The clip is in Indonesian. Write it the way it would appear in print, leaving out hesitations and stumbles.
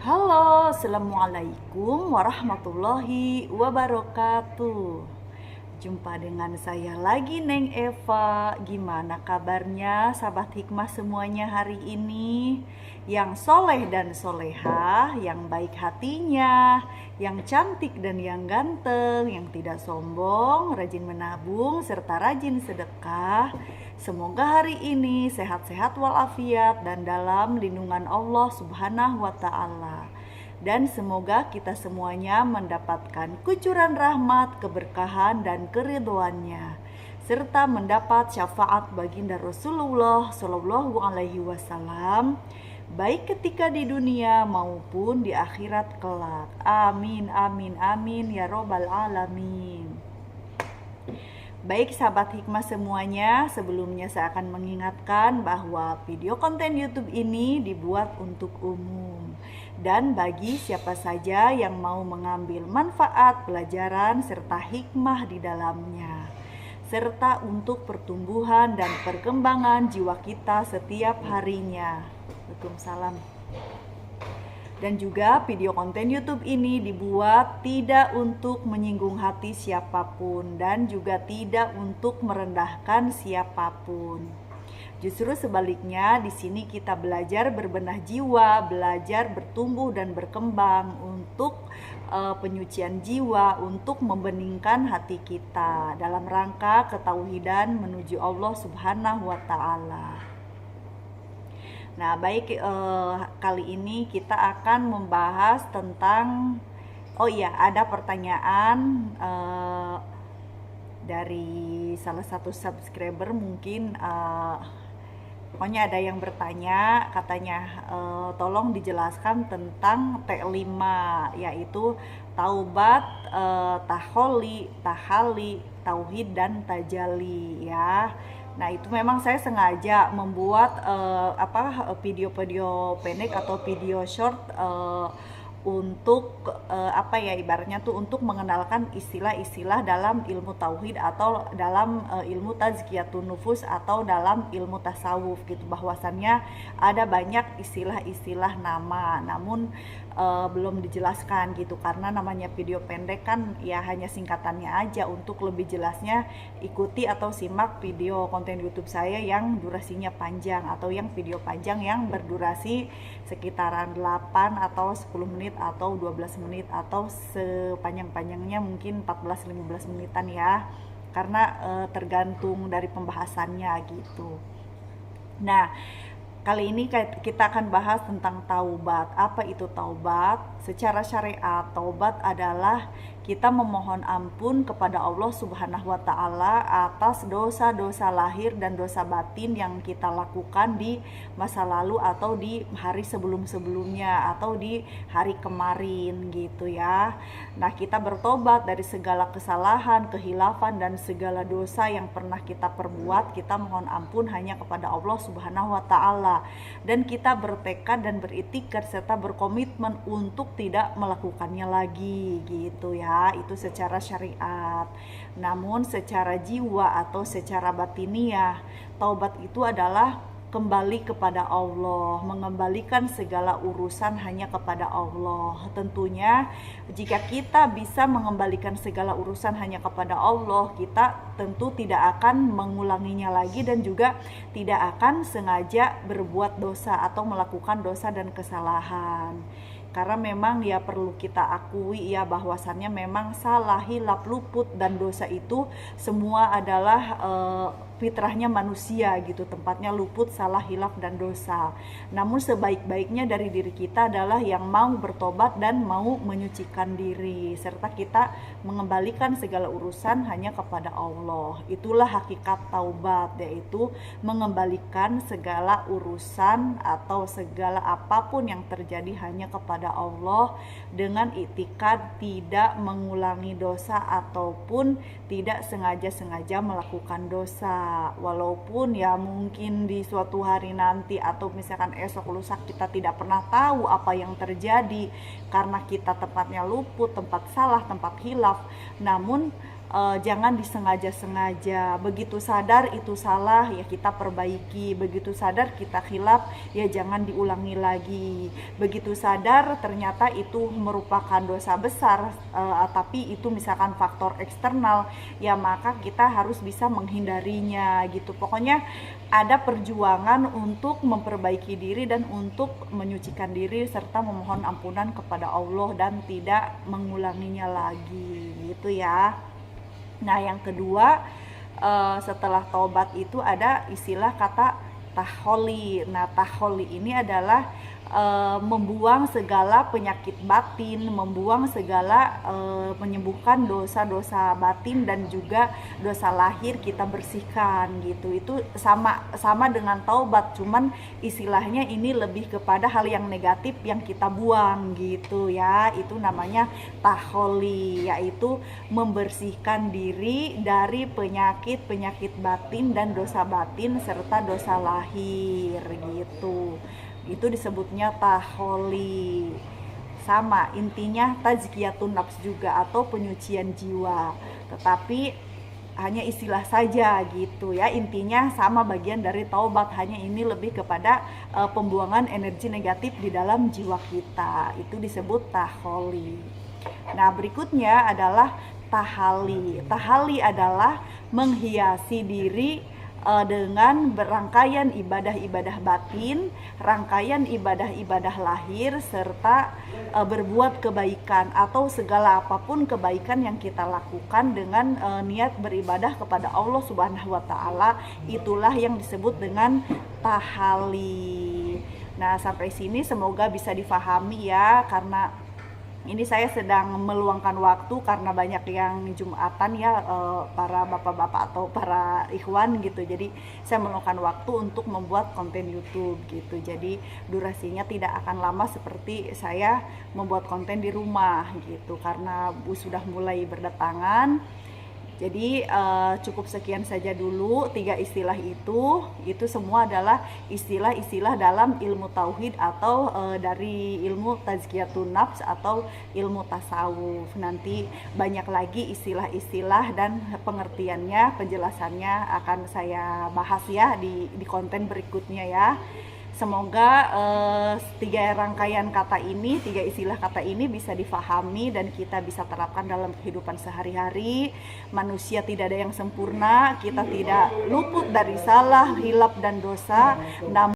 Halo, assalamualaikum warahmatullahi wabarakatuh. Jumpa dengan saya lagi, Neng Eva. Gimana kabarnya, sahabat hikmah semuanya hari ini? Yang soleh dan solehah, yang baik hatinya, yang cantik dan yang ganteng, yang tidak sombong, rajin menabung, serta rajin sedekah. Semoga hari ini sehat-sehat walafiat dan dalam lindungan Allah Subhanahu wa Ta'ala. Dan semoga kita semuanya mendapatkan kucuran rahmat, keberkahan, dan keridhoannya, serta mendapat syafaat baginda Rasulullah Shallallahu Alaihi Wasallam, baik ketika di dunia maupun di akhirat kelak. Amin, amin, amin ya robbal alamin. Baik sahabat hikmah semuanya, sebelumnya saya akan mengingatkan bahwa video konten YouTube ini dibuat untuk umum dan bagi siapa saja yang mau mengambil manfaat pelajaran serta hikmah di dalamnya, serta untuk pertumbuhan dan perkembangan jiwa kita setiap harinya. Waalaikumsalam. Dan juga video konten YouTube ini dibuat tidak untuk menyinggung hati siapapun dan juga tidak untuk merendahkan siapapun. Justru sebaliknya, di sini kita belajar berbenah jiwa, belajar bertumbuh dan berkembang untuk penyucian jiwa, untuk membeningkan hati kita dalam rangka ketauhidan menuju Allah Subhanahu wa Ta'ala. Nah, baik, kali ini kita akan membahas tentang, oh iya, ada pertanyaan dari salah satu subscriber mungkin, pokoknya ada yang bertanya, katanya tolong dijelaskan tentang T5, yaitu taubat, taholi, tahali, tauhid, dan tajali ya. Nah, itu memang saya sengaja membuat video-video pendek atau video short untuk ibaratnya tuh untuk mengenalkan istilah-istilah dalam ilmu tauhid atau dalam ilmu tazkiyatun nufus atau dalam ilmu tasawuf gitu, bahwasannya ada banyak istilah-istilah nama namun belum dijelaskan gitu, karena namanya video pendek kan ya hanya singkatannya aja. Untuk lebih jelasnya ikuti atau simak video konten YouTube saya yang durasinya panjang atau yang video panjang yang berdurasi sekitaran 8 atau 10 menit atau 12 menit atau sepanjang-panjangnya mungkin 14-15 menitan ya, karena tergantung dari pembahasannya gitu. Nah, kali ini kita akan bahas tentang taubat. Apa itu taubat? Secara syariat, taubat adalah kita memohon ampun kepada Allah Subhanahu wa Ta'ala atas dosa-dosa lahir dan dosa batin yang kita lakukan di masa lalu atau di hari sebelum-sebelumnya atau di hari kemarin gitu ya. Nah, kita bertobat dari segala kesalahan, kehilafan, dan segala dosa yang pernah kita perbuat. Kita mohon ampun hanya kepada Allah Subhanahu wa Ta'ala, dan kita bertekad dan beritikad serta berkomitmen untuk tidak melakukannya lagi gitu ya. Itu secara syariat. Namun secara jiwa atau secara batiniah, taubat itu adalah kembali kepada Allah, mengembalikan segala urusan hanya kepada Allah. Tentunya jika kita bisa mengembalikan segala urusan hanya kepada Allah, kita tentu tidak akan mengulanginya lagi dan juga tidak akan sengaja berbuat dosa atau melakukan dosa dan kesalahan. Karena memang ya perlu kita akui ya bahwasannya memang salah, hilaf, luput, dan dosa itu semua adalah fitrahnya manusia gitu, tempatnya luput, salah, hilaf, dan dosa. Namun sebaik-baiknya dari diri kita adalah yang mau bertobat dan mau menyucikan diri, serta kita mengembalikan segala urusan hanya kepada Allah. Itulah hakikat taubat, yaitu mengembalikan segala urusan atau segala apapun yang terjadi hanya kepada Allah dengan iktikad tidak mengulangi dosa ataupun tidak sengaja-sengaja melakukan dosa. Walaupun ya mungkin di suatu hari nanti atau misalkan esok lusa kita tidak pernah tahu apa yang terjadi karena kita tempatnya luput, tempat salah, tempat hilaf. Namun jangan disengaja-sengaja. Begitu sadar itu salah ya kita perbaiki, begitu sadar kita khilaf ya jangan diulangi lagi. Begitu sadar ternyata itu merupakan dosa besar, tapi itu misalkan faktor eksternal ya, maka kita harus bisa menghindarinya gitu. Pokoknya ada perjuangan untuk memperbaiki diri dan untuk menyucikan diri serta memohon ampunan kepada Allah dan tidak mengulanginya lagi gitu ya. Nah yang kedua, setelah taubat itu ada istilah kata taholi. Nah taholi ini adalah membuang segala penyakit batin, membuang segala menyembuhkan dosa-dosa batin dan juga dosa lahir kita bersihkan gitu. Itu sama dengan taubat, cuman istilahnya ini lebih kepada hal yang negatif yang kita buang gitu ya. Itu namanya taholi, yaitu membersihkan diri dari penyakit batin dan dosa batin serta dosa lahir gitu. Itu disebutnya taholi. Sama intinya tazkiyatun nafs juga atau penyucian jiwa, tetapi hanya istilah saja gitu ya. Intinya sama bagian dari taubat, hanya ini lebih kepada pembuangan energi negatif di dalam jiwa kita. Itu disebut taholi. Nah berikutnya adalah tahali. Tahali adalah menghiasi diri dengan berangkaian ibadah-ibadah batin, rangkaian ibadah-ibadah lahir, serta berbuat kebaikan atau segala apapun kebaikan yang kita lakukan dengan niat beribadah kepada Allah Subhanahu wa Ta'ala. Itulah yang disebut dengan tahali. Nah sampai sini semoga bisa difahami ya, karena ini saya sedang meluangkan waktu karena banyak yang Jumatan ya, para bapak-bapak atau para ikhwan gitu. Jadi saya meluangkan waktu untuk membuat konten YouTube gitu. Jadi durasinya tidak akan lama seperti saya membuat konten di rumah gitu, karena sudah mulai berdatangan. Jadi cukup sekian saja dulu 3 istilah itu semua adalah istilah-istilah dalam ilmu tauhid atau dari ilmu tazkiyatun nafs atau ilmu tasawuf. Nanti banyak lagi istilah-istilah dan pengertiannya, penjelasannya akan saya bahas ya di konten berikutnya ya. Semoga 3 rangkaian kata ini, 3 istilah kata ini bisa difahami dan kita bisa terapkan dalam kehidupan sehari-hari. Manusia tidak ada yang sempurna, kita tidak luput dari salah, hilaf dan dosa. Namun